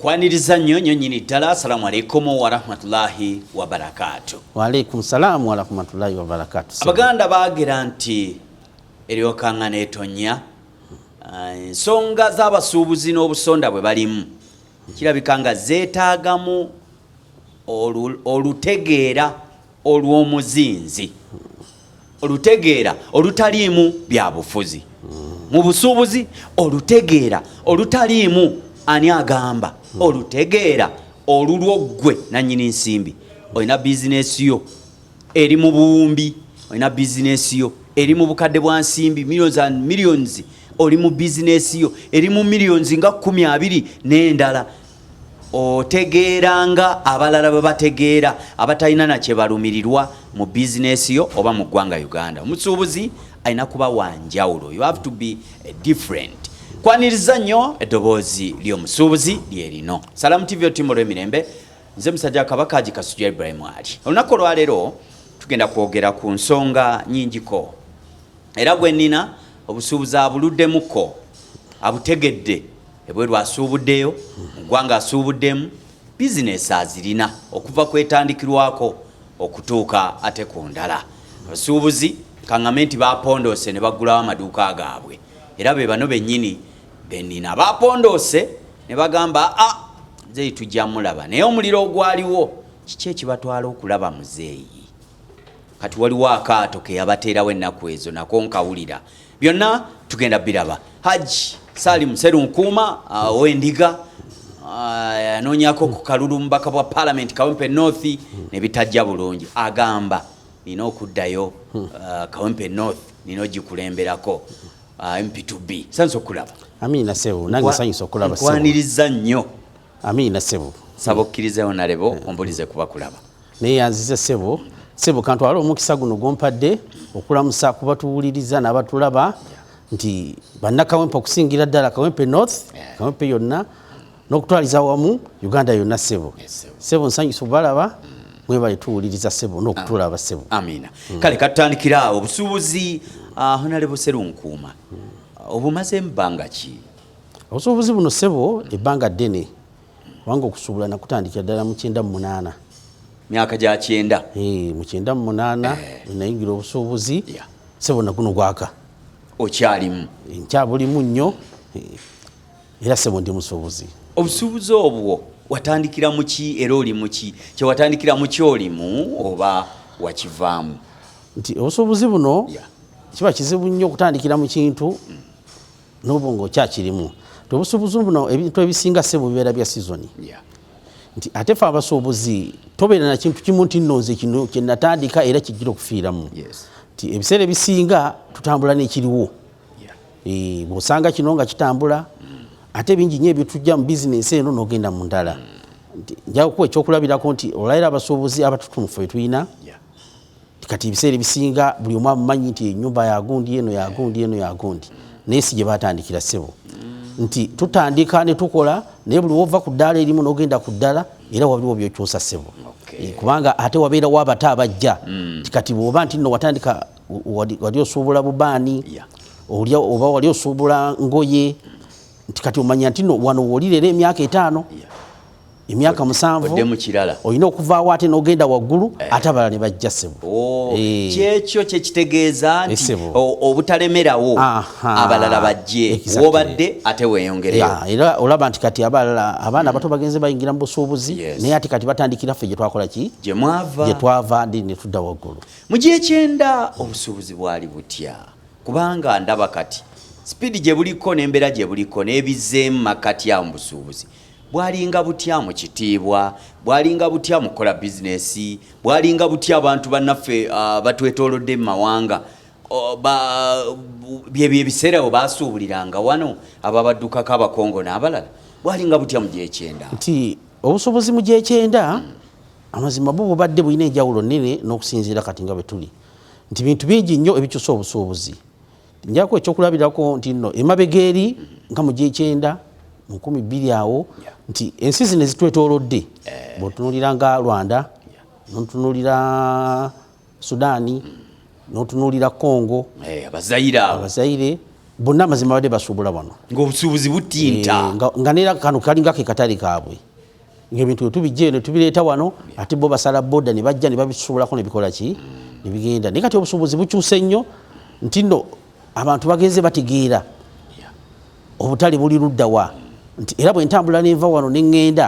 Nkwaniriza nnyo nnyini ddala. Assalamu alaikum wa rahmatullahi wa barakatuh. Wa alaikum salam wa rahmatullahi wa barakatuh. Abaganda baagera nti eryokaŋŋana etonya ensonga z'abasuubuzi n'obusonda bwe balimu kirabika nga zeetaagamu olutegeera olw'omuzinzi, olutegeera olutaliimu bya bufuzi. Mu busuubuzi olutegeera olutaliimu ani agamba, olutegeera olulwoggwe nannyini nsimbi. Olina bizinesi yo eri mu buwumbi, olina bizinesi yo eri mu bukadde bwa nsimbi millions and millions, oli mu bizinesi yo eri mu millions nga 20 n'endala. Otegeeranga abalala bwe bategeera abatalina na kye balumirirwa mu bizinesi yo oba mu ggwanga Uganda. Omusuubuzi alina kuba wanjawulo, you have to be different. Kwaniriza nnyo eddoboozi ly'omusuubuzi lye lino. Salamu TV otimu olw'emirembe, nze musajja Kabaka Haji Kasujja Ibrahim Ali. Olunaku olwaleero tugenda kwogera ku nsonga nnyingiko, era gwe nnina obusuubuzi abuluddemuko, abutegedde ebweru asuubuddeyo, mu ggwanga asuubuddemu, bizinesi azirina okuva kwetandikirwako okutuuka ate ku ndala. Abasuubuzi kaŋŋame nti bapondoose ne baggulawo amaduuka gaabwe, era be bano bennyini bennina bapondoose ne bagamba muzeeyi tujja mulaba, naye omuliro ogwaliwo kiki ekibatwala okulaba muzeeyi? Kati waliwo akaato ke yabateerawo ennaku ezo nako nkawulira. Byonna tugenda biraba. Haji Salim Sserunkuuma ow'Endiga yanoonyako ku kalulu mubaka bwa Parliament Kawempe North ne bitajja bulungi, agamba nina okuddayo Kawempe North, nina ogikulemberako MP2B. Sanso okulaba. Amina Sebo, nange sanyusa okulaba Sebo. Nkwaniriza nnyo. Amina Sebo. Saba okkirizeewo nalebo ombulize kuba kulaba. Naye yanzize Sebo. Sebo kantwala omukisa guno gompadde okulamusa ku batuwuliriza n'abatulaba nti bannakawempe okusingira ddala Kawempe North, Kawempe yonna n'okutwaliza wamu Uganda yonna Sebo. Sebo nsanyusa obalaba mwebale tuwuliriza Sebo n'okutulaba Sebo. Amina. Kale katandikira obusuubuzi Honorable Sserunkuuma. Obumaze ebbanga ki? Obusuubuzi buno Sebo ebbanga ddene, wange okusuubula nakutandikira ddala mu 98. Myaka gya 9. Mu 98 nayingira obusuubuzi. Sebo naguno gwaka. Okyalimu? Nkyabulimu nnyo, era Sebo ndi musuubuzi. Obusuubuzi obwo watandikira mu ki era oli mu ki? Kye watandikira mu kyolimu oba wakivaamu? Nti obusuubuzi buno kiba kizibu nnyo okutandikira mu kintu n'obwongo kyakirimu. Obusuubuzi buno ebintu ebisinga Sebo bibeera bya sizoni. Nti ate fe abasuubuzi tobeera na kintu kimu nti nno nze kino kye natandika era kijjira okufiiramu. Nti ebiseera ebisinga tutambula n'ekiriwo. Bw'osanga kino nga kitambula, ate bingi nnyo ebitujja mu bizinesi eno n'ogenda mu ndala. Nja kukuwa ekyokulabirako nti olwalira abasuubuzi abatutumufu be tulina, kati ebiseera ebisinga buli omu amumanyi nti ennyumba yagundi eno yagundi eno yagundi, naye si gye baatandikira Sebo. Nti tutandika ne tukola, naye buli wova ku ddaala erimu n'ogenda ku ddala era waliwo by'okyusa Sebo. Kubanga ate wabeerawo abato abajja. Kati bw'oba nti nno watandika wali osuubula bubaani, oba wali osuubula ngoye, nti kati omanya nti nno wano w'olirera emyaka 5, emyaka 7, olina okuvaawo ate n'ogenda waggulu, ate abalala ne bajja Sebo. Kyekyo kye kitegeeza nti obutalemerawo abalala bajje, w'obadde ate weeyongereyo. Era olaba nti kati abalala abaana abato bagenze bayingira mu busuubuzi, naye ate kati batandikira ffe gye twakola ki? Gye twava ndi ne tudda waggulu. Mu G9 obusuubuzi bwali butya? Kubanga ndaba kati sipiidi gye buliko n'embeera gye buliko n'ebizzeemu makati awo mu busuubuzi bwalinga butya mu kitiibwa, bwalinga butya mu kola bizinesi, bwalinga butya abantu bannaffe batwetoolodde mu mawanga, byebyo ebiseera bwe baasuubuliranga wano ababaddukako abakongo n'abalala, bwalinga butya mu G9? Nti obusuubuzi mu G9 amazima bo bubadde bulina enjawulo nnene n'okusinziira kati nga bwe tuli. Nti bintu bingi nnyo ebikyusa obusuubuzi. Njako ekyokulabirako nti nno emabega eri nga mu G9 mu 2000 awo, nti ensi zino ezitwetoolodde bw'otunuulira nga Rwanda, n'otunuulira Sudaani, n'otunuulira Congo, Abazaire bonna amazima badde basuubula wano ng'obusuubuzi butinta nga neera kano kalinga ke katale kaabwe ng'ebintu tubijje ne tubireeta wano ate bo basala boda ne bajja ne babisuubulako ne bikola ki ne bigenda naye kati obusuubuzi bukyuse nnyo nti nno abantu bagenze bategeera obutale buli ludda wa nti era bwe ntambula nenva wano ne ŋŋenda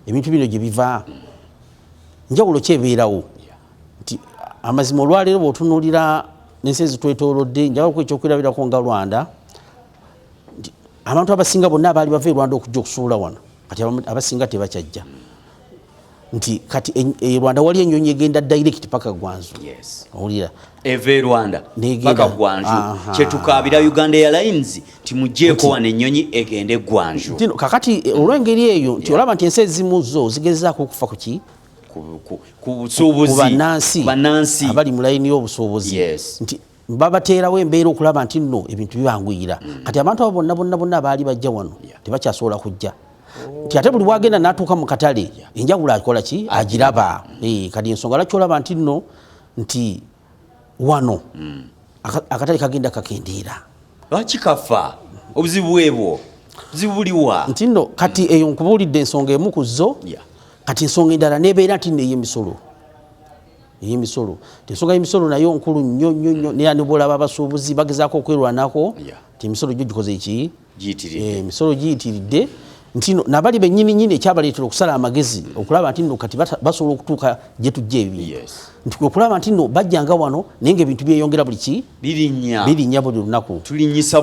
ebintu bino gye biva njawulo kyebeerawo nti amazima olwaleero bw'otunuulira n'ensi ezitwetoolodde njagala ku ekyokwirabirako nga Rwanda nti abantu abasinga bonna abaali bava e Rwanda okujja okusuula wano kati abasinga tebakyajja nti kati Rwanda wali ennyonyi egenda direct paka Gwanzu owulira eva e Rwanda paka Gwanju kyetukaabira Uganda Airlines timugjeeko wano ennyonyi egende Gwanju kakati olw'engeri eyo nti olaba nti ensi ezimu zo zigezaako okufa ku ki ku busuubuzi bannansi abali mu layini y'obusuubuzi nti babateerawo embeera okulaba nti nno ebintu bibanguyira kati abantu abo bonna abaali bajja wano tebakyasobola kujja nti ate buli bwagenda n'atuuka mu katale enjawulo akola ki agiraba kati ensonga lwaki olaba nti nno nti wano akatale kagenda kakendeera lwaki kafa obuzibu bwebwo buzibu buliwa nti nno kati eyo nkubuulidde ensonga emu ku zo kati ensonga endala nebeera nti nno ey'emisolo ensonga y'emisolo nayo nkulu nnyo neera ne bwolaba abasuubuzi bagezaako okwerwanako nti emisolo gyo gikoze eki emisolo giyitiridde nti no nabali bennyini ekyabaleetera okusala amagezi okulaba nti nno kati basobola okutuuka gye tujja ebintu nti okulaba nti nno bajjanga wano naye ng'ebintu byeyongera buli ki birinnya buli lunaku tulinnyisa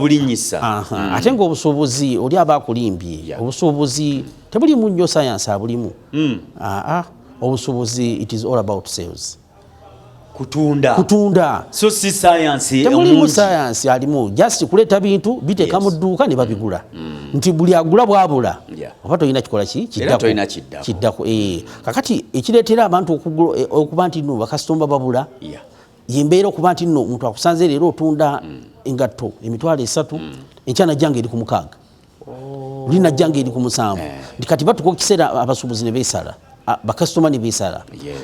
ate ng'obusuubuzi oli aba akulimbye obusuubuzi tebulimu nnyo sayansi abulimu obusuubuzi it is all about sales kutunda so si science temulimu science alimu just kuleeta bintu biteeka mu dduuka ne babigula nti buli agula bwabula oba toyina kikola kiddako kakati ekireetera abantu okuba nti nno bakasitoma babula yembeera okuba nti nno omuntu akusanze leero otunda engatto emitwalo 3 enkya najjanga eri ku 6 luli najjanga eri ku 7 nti kati batuka ekiseera abasuubuzi ne beesala bakasitoma ne beesala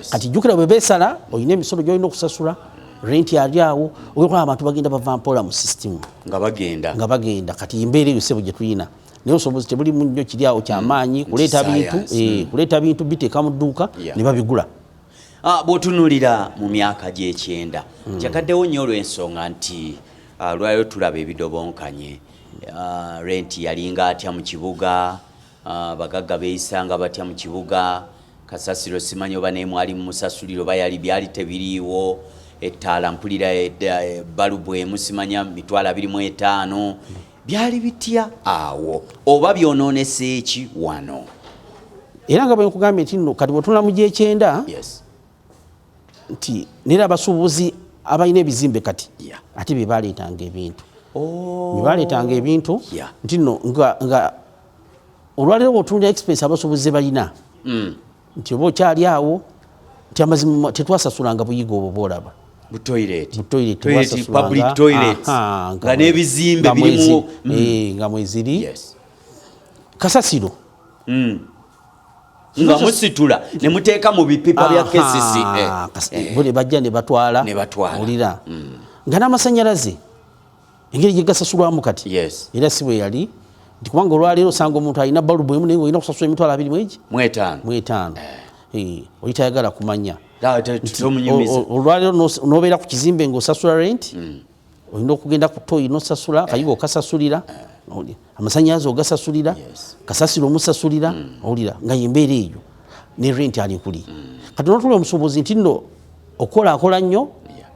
kati jjukira bwe beesala olina emisolo gy'olina okusasula renti ali awo olwokuba abantu bagenda bava mpola mu system nga bagenda kati embeera eyo ssebo gye tulina naye obusuubuzi tebulimu nnyo kiri awo kyamaanyi kuleeta bintu biteeka mu dduuka ne babigula bw'otunuulira mu myaka gy'ekyenda kyagaddewo nnyo olw'ensonga nti lwaliro tulaba ebidobonkanye renti yalinga atya mu kibuga bagagga beeyisanga batya mu kibuga kasasiro simanyi oba naye mwali mumusasuliro bayali byali tebiriiwo ettaala mpulira balubu emu simanya mitwalo 25 byali bitya awo oba byonoonesa eki wano era nga bwe nkugambye nti nno kati bw'otunula mu gy'ekyenda nti neera abasuubuzi abalina ebizimbe kati ate bye baleetanga ebintu nti nno nga olwaleero bw'otunulira expense abasuubuzi balina nti oba okyali awo nti amazima tetwasasulanga buyiga obwo bwolaba nga n'ebizimbe birimu nga mweziri kasasiro nga musitula ne muteeka mu bipipa bya KCC buli bajja ne batwala olira nga n'amasannyalaze engeri gye gasasulwamu kati era si bwe yali nti kubanga olwaleero osanga omuntu alina balubu emu naye ng'olina okusasula emitwalo 25 oli tayagala kumanya olwaleero n'obeera ku kizimbe ng'osasula rent olina okugenda ku toyi n'osasula akayigo okasasulira amasannyalaze ogasasulira kasasiro omusasulira owulira nga yembeera eyo ne rent ali kuli kati notula omusuubuzi nti nno akola nnyo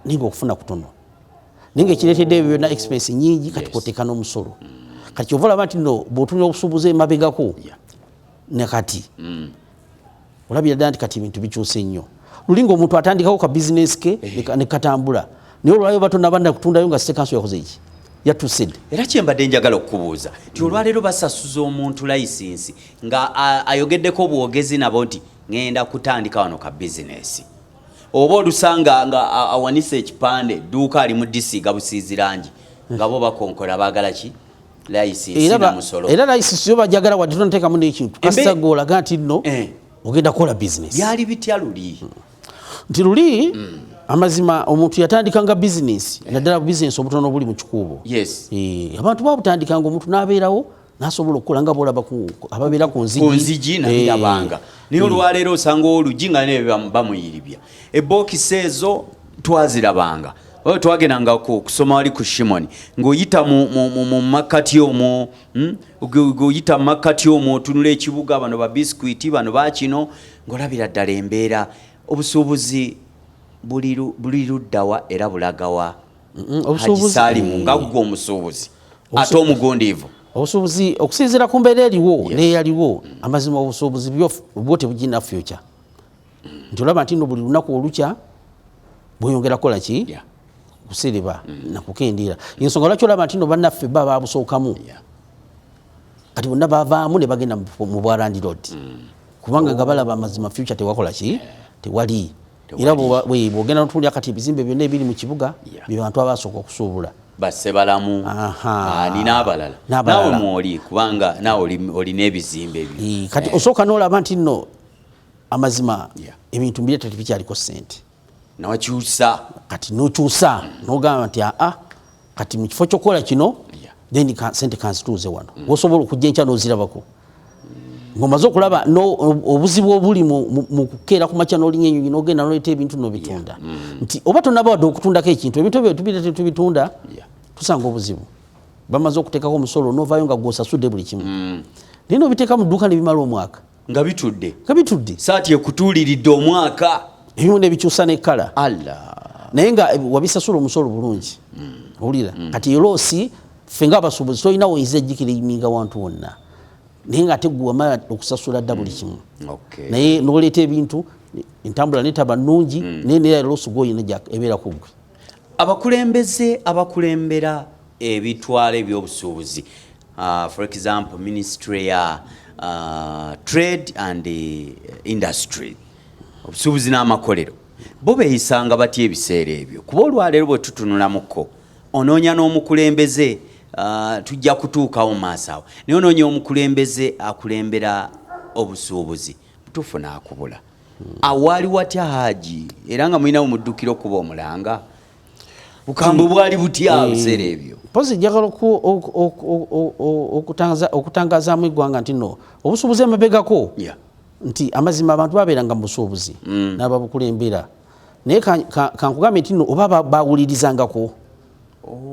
naye ng'okufuna kutono naye ng'ekireetedde ebyo byonna expense nyingi kati koteeka n'omusolo kati kyova olaba nti nno bw'otunira obusuubuzi emabegako ne kati olabira ddala nti kati ebintu bikyuse nnyo luli ng'omuntu atandikawo ka bizinesi ke ne katambula naye olwaleero batonna banda kutundayo nga site kanso yakoze eki yatusedde era kyembadde njagala okukubuuza nti olwaleero basasuza omuntu layisinsi nga ayogeddeko obwogezi nabo nti ŋŋenda kutandika wano ka bizinesi oba olusanga nga awanise ekipande edduuka ali mu disiiga busiizi langi nga bo bakonkola baagala ki layisinsi na musolo era layisinsi yo bajagala wadde tonateekamu n'ekintu kasita g'olaga nti nno ogenda kukola bizinesi byali bitya luli nti luli amazima omuntu yatandikanga business naddala business obutono buli mu kikuubo yes abantu babutandikanga omuntu n'abeerawo n'asobola okukola nga bolaba ababeera ku nzigi nabirabanga naye olwaleero osanga olugi nga ne bamuyiribya ebokisi ezo twazirabanga twagendanga kusoma wali ku Shimoni ng'oyita mu makati omwo ng'oyita mu makati omwo otunula ekibuga bano ba biskwiti bano bakino ng'olabira ddala embeera obusuubuzi buli luddawa era bulagawa Haji Salimu nga gwe omusuubuzi ate omugondiivu obusuubuzi okusinziira ku mbeera eriwo n'eyaliwo amazima obusuubuzi bwo tebugirina future nti olaba nti no buli lunaku olukya bweyongera kukola ki kusereba nakukendeera ensonga lwaki olaba nti no bannaffe baba babusookamu kati bonna bavaamu ne bagenda mu Bwarandi Road kubanga nga balaba amazima future tewakola ki tewali era bwogenda notulya kati ebizimbe byonna ebiri mu kibuga byebantu abasooka okusuubula basse balamu nina abalala naawe mwoli kubanga naawe olina ebizimbe ebyo kati osooka n'olaba nti nno amazima ebintu mbireta tebikyaliko ssente nawakyusa kati nokyusa nogamba nti kati mu kifo kyokukola kino then sente kanzituuze wano osobola okujja enkya nozirabako ng'omaze okulaba obuzibu obuli mu kukeera ku makya n'olinya enyonyi n'ogenda n'oleeta ebintu n'obitunda nti oba tonaba wadde okutundako ekintu ebintu ebyo tubirete tubitunda tusanga obuzibu bamaze okuteekako omusolo n'ovaayo nga gw'osasudde buli kimu naye n'obiteeka mu dduuka ne bimala omwaka nga bitudde saati ekutuuliridde omwaka ebimu nebikyusa n'ekkala naye nga wabisasula omusolo bulungi owulira kati eroosi ffe ng'abasuubuzi tolina woyiza ejjikira eyiminga wantu wonna naye nga ate gwe wamala okusasula dda buli kimu naye n'oleeta ebintu entambula netaba nnungi naye neera eroosi gwoyina ebeera ku ggwe abakulembeze abakulembera ebitwala ebyobusuubuzi for example ministry ya trade and industry obusuubuzi n'amakolero bo beeyisanga batya ebiseera ebyo kuba olwaleero bwe tutunulamuko onoonya n'omukulembeze tujja kutuukawo mu maaso awo naye onoonya omukulembeze akulembera obusuubuzi butuufu n'akubula awaali watya Haji era nga mulinawo muddukiro okuba omulanga bukambwe bwali butya biseera ebyo pozi njagala okutangazaamu eggwanga nti no obusuubuzi emabegako nti amazima abantu babeeranga mu busuubuzi n'ababukulembera naye kankugambe nti no oba bawulirizangako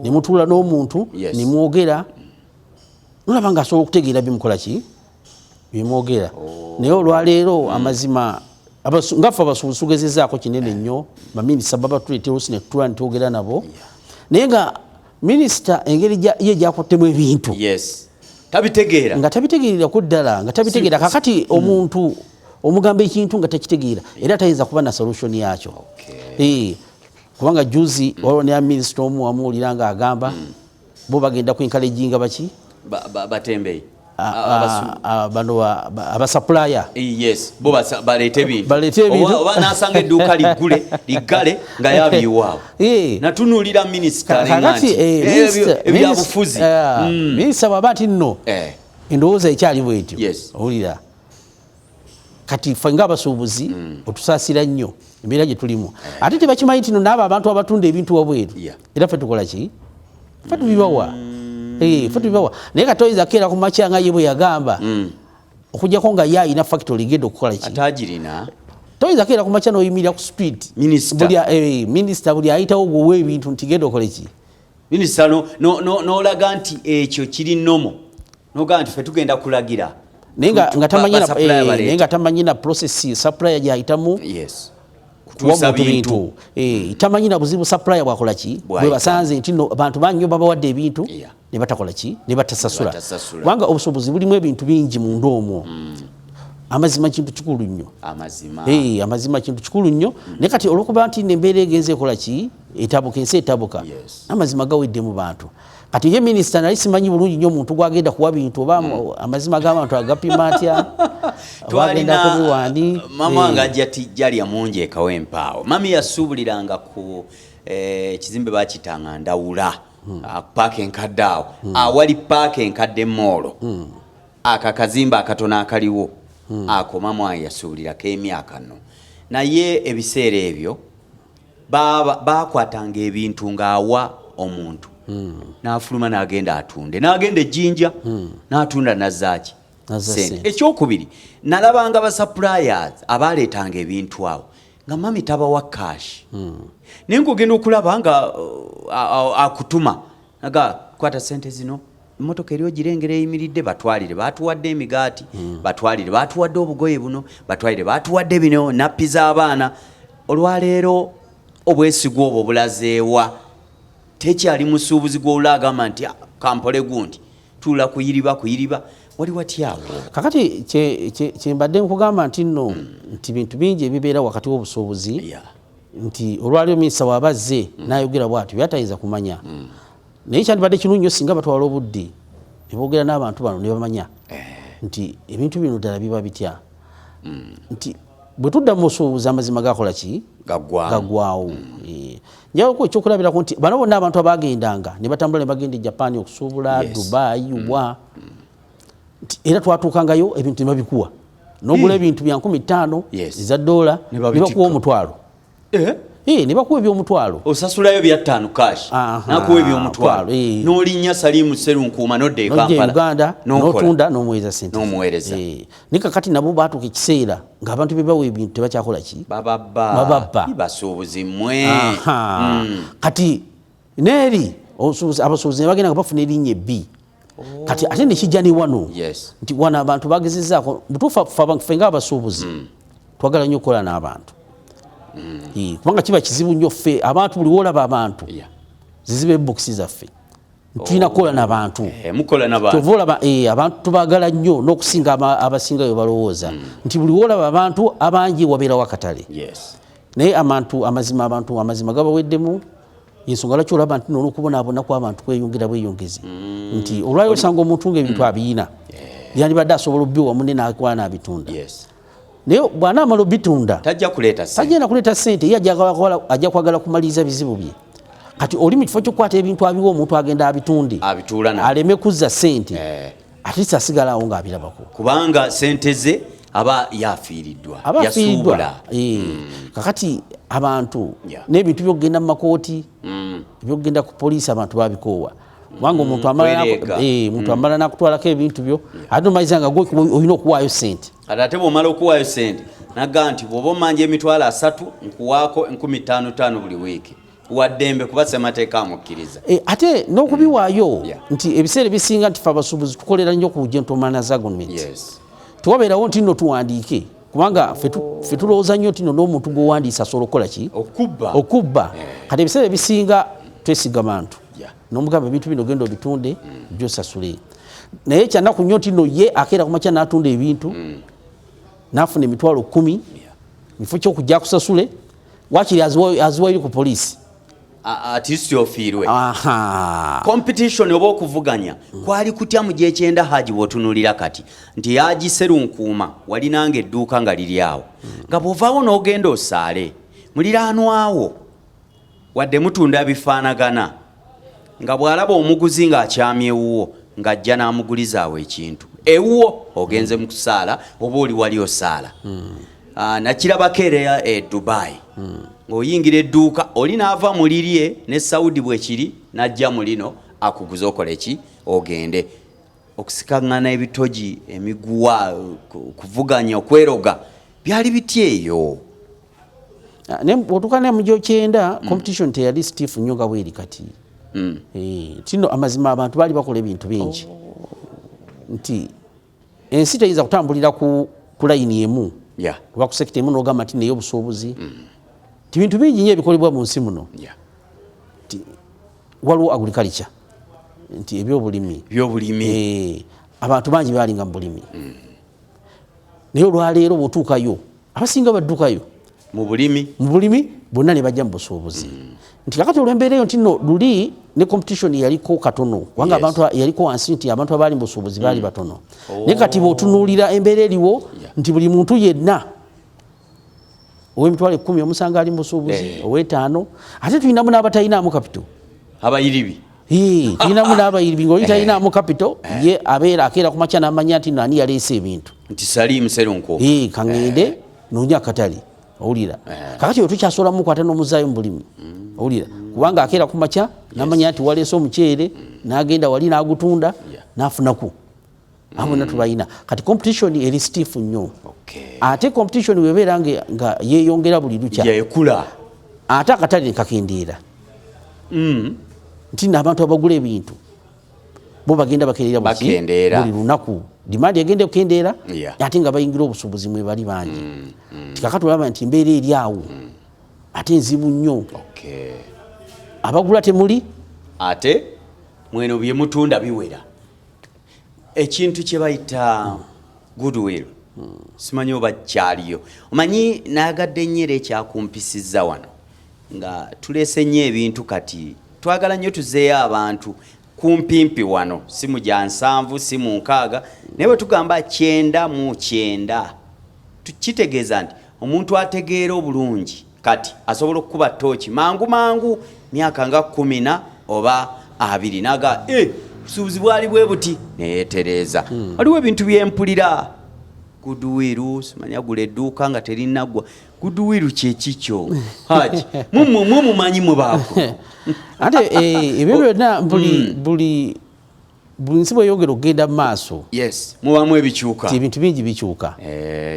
ne mutuula n'omuntu ne mwogera nolaba nga asobola okutegeera bimukola ki bimwogera naye olwaleero amazima ngaffe abasuubuzi tugezezaako kinene nnyo baminisita baba tuleeterosi ne tutula ne twogera nabo naye nga minisita engeri ye gyakuttemu ebintu tabitegeera nga tabitegeererako ddala nga tabitegeera kakati omuntu omugamba ekintu nga takitegeera era tayinza kuba na solution yakyo kubanga juzi waliwo ne minisita omu wamuwulira nga agamba bo bagenda kwenkalejinga baki batembeyi bano abasapulaya bo baleete ebintu oba nasanga edduuka liggale nga yabiiwaawo natunuulira minisita ebyabufuzi minisita bwaba nti nno endowooza ekyali bwetyo owulira kati ffe ng'abasuubuzi otusaasira nnyo embeera gye tulimu ate tebakimanyi nti no naabo abantu abatunda ebintu wabweru era ffe tukola ki ffe tubibawa naye katoyinza keera ku makya nga ye bwe yagamba okujjako nga ye ayina factory genda okukola ki atagirina toyinza keera ku makya n'oyimirira ku street minisita buli ayitawo gwewa ebintu nti genda okole ki minisita n'olaga nti ekyo kiri nomo n'ogamba nti ffe tugenda kulagira naye nga tamanyi na process supplier gyayitamu kutuusa bintu tamanyi na buzibu supplier bwakola ki bwe basanze nti no abantu banyo babawadde ebintu ne batakola ki ne batasasula kubanga obusuubuzi bulimu ebintu bingi munda omwo amazima kintu kikulu nnyo amazima kintu kikulu nnyo naye kati olwokuba nti nembeera egenze ekola ki etabuka ensi etabuka amazima gawedde mu bantu kati ye minisita nali simanyi bulungi nnyo omuntu gwagenda kuwa bintu oba amazima g'abantu agapima atya twalina mama wange ajja tijjalya mungi ekawempaawo mami yasuubuliranga ku ekizimbe bakitanga ndawula paaka enkadde awo awali paaka enkadde moolo akakazimba akatono akaliwo ako mama wange yasuubulirako emyaka nno naye ebiseera ebyo bakwatanga ebintu ng'awa omuntu n'afuluma n'agenda atunde n'agenda ejjinja n'atunda nazaaki sente. Ekyokubiri nalabanga basuppliers abaleetanga ebintu awo nga mami tabawa cash naye ng'ogenda okulaba nga akutuma naga kwata sente zino emmotoka eriyo girengera eyimiridde batwalire batuwadde emigaati batwalire batuwadde obugoye buno batwalire batuwadde bino nappi z'abaana. Olwaleero obwesigwa obwo bulazeewa tekyali musuubuzi gw'olagamba nti kampole gundi tuula kuyiriba wali watyawo kakati kyembadde nkugamba nti nno nti bintu bingi ebibeera wakati w'obusuubuzi nti olwaliwo minisita waabazze n'ayogera bw'atyo byatayinza kumanya naye kyandibadde kirungi nnyo singa batwala obudde ne boogera n'abantu bano ne bamanya nti ebintu bino ddala biba bitya nti bwe tudda mu busuubuzi amazima gakola ki gaggwaawo njawuko ekyokulabirako nti bano bonna abantu abagendanga ne batambula ne bagenda e Japan okusuubula Dubai wa era twatuukangayo ebintu ne babikuwa n'ogula ebintu bya 15 eza $, ne bakuwa omutwalo ne bakuwa ebyomutwalo osasulayo bya 5 cash nakuwa ebyomutwalo n'olinnya Salimu Serunkuuma nodda e Kampala Uganda n'otunda n'omuweereza sente ne kakati nabo baatuuka ekiseera ng'abantu be bawa ebintu tebakyakola ki bababba basuubuzi mmwe kati neeri abasuubuzi ne bagenda nga bafuna erinnya ebbi kati ate nekijja ne wano nti wano abantu bagezezzaako butuufu ffe ng'abasuubuzi twagala nnyo okukola n'abantu kubanga kiba kizibu nnyo ffe abantu buli woolaba abantu ziziba ebokisi zaffe tulina kukola n'abantu kyova olaba abantu tubaagala nnyo n'okusinga abasingayo balowooza nti buli woolaba abantu abangi wabeerawo akatale naye amazima gabaweddemu yensonga lwaki olaba nti n'okubonaabona kw'abantu kweyongera bweyongezi nti olwali osanga omuntu ng'ebintu abiyina yandibadde asobola obbiwa munne n'akwala n'abitunda naye bw'anaamala obitunda tagenda kuleeta ssente ye ajja kwagala kumaliriza bizibu bye kati oli mu kifo ky'okukwata ebintu abiwa omuntu agenda abitunde aleme kuzza ssente ate asigalawo ng'abirabako kubanga ssente ze aba yafiiriddwa kakati abantu n'ebintu byokugenda mu makooti byokugenda ku poliisi abantu babikoowa kubanga omuntu amala nakutwalako ebintu byo ate omaliza nga olina okuwaayo ssente ate bw'omala okuwaayo ssente nagamba nti bw'oba omanja emitwalo 3 nkuwaako 15,500 buli wiiki waddembe kuba ssemateeka amukkiriza ate n'okubiwaayo nti ebiseera ebisinga nti fe abasuubuzi tukolera nnyo ku gentleman's agreement tewabeerawo nti nno tuwandiike kubanga fe tulowooza nnyo nti nno n'omuntu gw'owandiisa asobola okukola ki okubba kati ebiseera ebisinga twesiga bantu n'omugamba ebintu bino genda obitunde gyosasule naye kyanaku nnyo nti nno ye akeera ku makya n'atunda ebintu n'afuna emitwalo 10 mifo ky'okujja kusasule wakiri aziwaire ku poliisi atiisi ofiirwe competition oba okuvuganya kwali kutya mu gyekyenda Haji bw'otunuulira kati nti Haji Serunkuuma walinanga edduuka nga liri awo nga bw'ovaawo n'ogenda osaale muliraanwawo wadde mutunda bifaanagana nga bw'alaba omuguzi ng'akyamya ewuwo ng'ajja n'amugulizaawo ekintu ewuwo ogenze mu kusaala oba oli wali osaala nakirabako era e Dubai ng'oyingira edduuka oli n'ava mu lirye ne Saudi bwe kiri n'ajja mu lino akuguza okola ki ogende okusikaŋŋana ebitogi emiguwa kuvuganya okweroga byali bitya eyo bw'otuuka ne mu gyokyenda competition teyali stiff nnyo nga bweri kati kino amazima abantu baali bakola ebintu bingi nti ensi teyinza kutambulira ku layini emu oba ku sekita emu n'ogamba nti naye obusuubuzi ti bintu bingi nnyo ebikolebwa mu nsi muno waliwo agriculture nti ebyobulimi abantu bangi baalinga mu bulimi naye olwaleero bw'otuukayo abasinga baddukayo mu bulimi bonna ne bajja mu busuubuzi nti kakati olw'embeera eyo nti nno luli ne competition yaliko katono kubanga abantu yaliko wansi nti abantu abaali mu busuubuzi baali batono naye kati bw'otunuulira embeera eriwo nti buli muntu yenna ow'emitwalo 10 omusanga ali mu busuubuzi ow'ettaano ate tulinamu n'abatalinamu kapito abayiribi tulinamu n'abayiribi ng'oli talinaamu kapito ye akeera ku makya n'amanya nti nani yaleese ebintu nti Salimu Serunkuuma kaŋŋende noonya akatale owulira kakati yo tukyasobola mukwata n'omuzaayo mu bulimi owulira kubanga akeera ku makya namanya nti waleese omuceere n'agenda wali n'agutunda n'afunaku abo natubayina kati competition eri stiff nnyo ate competition webeera nga yeeyongera buli lukya yekula ate akatale nekakendeera nti n'abantu abagula ebintu bo bagenda bakendeera buli lunaku demand egenda okukendeera ate nga bayingira obusuubuzi mwe bali bangi tikakati olaba nti embeera eri awo ate nzibu nnyo abagula temuli ate mweno bye mutunda biwera ekintu kye bayita goodwill simanyi oba kyaliyo omanyi nayagadde nnyo era ekyakumpisizza wano nga tuleese nnyo ebintu kati twagala nnyo tuzeeyo abantu kumpimpi wano si mu gya 7 si mu 6 naye bwe tugamba 9 kitegeeza nti omuntu ategeera obulungi kati asobola okukuba tooki mangu myaka nga 10 oba 2 naga busuubuzi bwali bwe buti neyeetereeza waliwo ebintu byempulira goodwill simanya gula edduuka nga terinaggwa goodwill kyekikyo haji mwe mumanyi mwe baako ate ebyo byonna buli nsi bweyongera okugenda mu maaso mubamu ebikyuka ebintu bingi bikyuka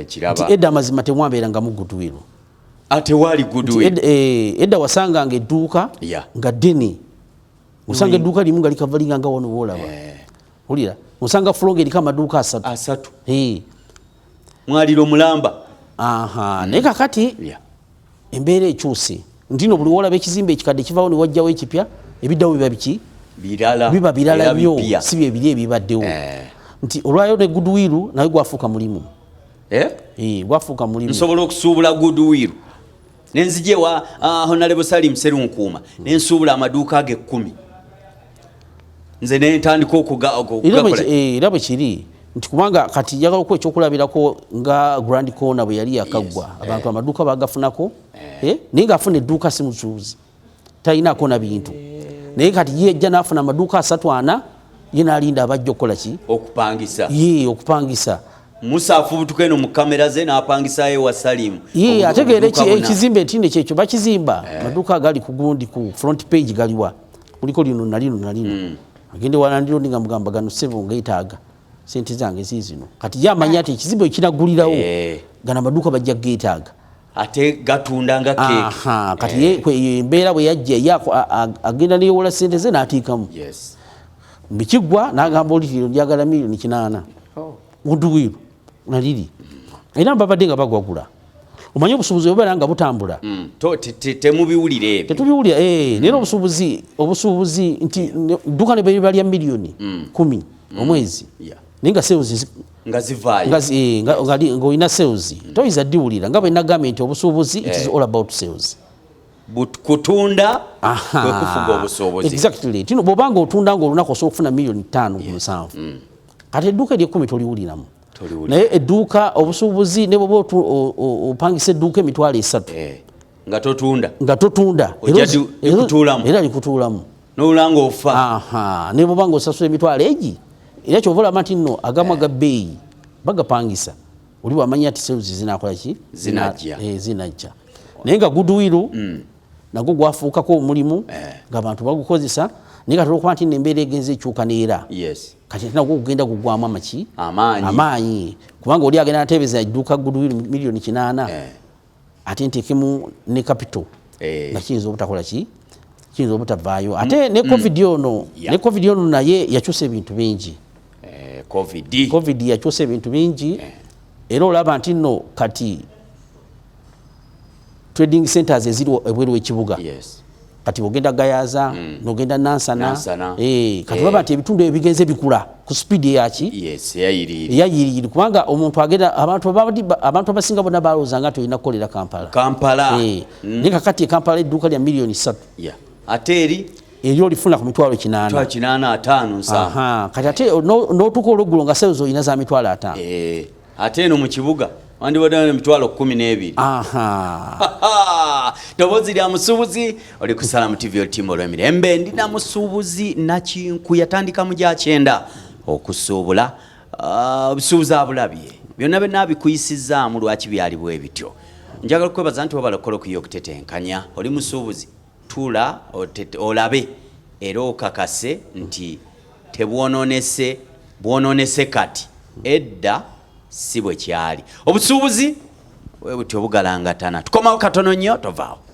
kiraba edda amazima temwabeerangamu goodwill ate waali goodwill edda wasanganga edduuka nga ddene osanga edduuka limu nga likavalinga nga wano woolaba olira osanga fulonga eriko amaduuka 3 mwaliro mulamba naye kakati embeera ekyuse ntino buli woolaba ekizimbe ekikadde kivaawo ne wajjawo ekipya ebiddawo biba birala nnyo si byebiri ebibaddewo nti olwayo ne goodwill naye gwafuuka mulimu gwafuuka mulimu nsobola okusuubula goodwill nenzijewa Honorable Salim Serunkuuma nensuubula amaduuka ge 10 nze nentandika okugakola era bwe kiri nti kubanga kati njagala okuwa ekyokulabirako nga Grand Corner bwe yali yakaggwa abantu amaduuka bagafunako naye ngaafuna edduuka si musuubuzi talinaako na bintu naye kati ye ejja n'afuna amaduuka 3-4 ye n'alinda abajja okukola ki okupangisa Musa afubutuka eno mu kamera ze n'apangisayo wa Salim ategeera ekizimbe ntinde kyekyo bakizimba amaduuka agali ku gundi ku front page galiwa kuliko lino nalino agende walandiro nga mugamba gano sevo ngaitaaga sente zange zizino kati yamanya ati ekizimbe ekinagulirawo gana amaduuka bajja geetaaga ate gatunda nga cake kati ye embeera bwe yajja agenda neyowola sente ze n'atiikamu bikigwa n'agamba oli njagala miliyoni 8 goodwill naliri era babadde nga bagwagula omanyi obusuubuzi obeera nga butambula temubiwulire ebyo tetubiwulira naye obusuubuzi nti dduuka ne beba lya miliyoni 10 omwezi naye nga sales nga zivaayo ng'olina sales toyinza ddiwulira nga bwe nagambye nti obusuubuzi it is all about sales kutunda kwe kufuga obusuubuzi exactly tino bw'obanga otunda ng'olunaku osobola okufuna miliyoni 5 kati edduuka ery'ekumi toliwuliramu naye edduuka obusuubuzi ne bwoba opangisa edduuka emitwalo 3 nga totunda era likutuulamu n'olulanga ofa ne bwoba ng'osasula emitwalo egi era kyova olaba nti nno agamu aga bbeeyi bagapangisa oli bwamanya nti sales zinakola ki zinajja naye nga goodwill nagwo gwafuukako omulimu ng'abantu bagukozesa naye kati olwokuba nti nembeera egenza ekyuka neera kati nagwo kugenda kugwamu amaanyi kubanga oli agenda nateebeza edduuka goodwill miliyoni 8 ate nteekemu ne capital nga kiyinza obutakola ki kiyinza obutavaayo ate ne covid ono naye yakyusa ebintu bingi covid yakyusa ebintu bingi era olaba nti nno kati trading centers eziri ebweru w'ekibuga kati ogenda Gayaza nogenda Nansana kati olaba nti ebitundu ebigenze bikula ku speed eyaki eyayiriyiri kubanga omuntu agenda abantu abasinga bonna balowooza nga tolina kukolera Kampala naye kakati Kampala edduuka lya miliyoni 3 ate eri olifuna ku mitwalo 8 kati ate n'otuuka olweggulo nga sales olina za mitwalo 5 ate eno mu kibuga wandibadde emitwalo 12 tobozi lya musuubuzi oli ku Salamu TV olutimu olw'emirembe ndina musuubuzi Nakinku yatandika mu gya 9 okusuubula obusuubuzi abulabye byonna byonna bikuyisizaamu lwaki byali bwe bityo njagala kwebaza nti wabala okukola okuyo okutetenkanya oli musuubuzi tula olabe era okakase nti bwononese kati edda si bwe kyali obusuubuzi bwe buti obugalangatana tukomawo katono nnyo tovaawo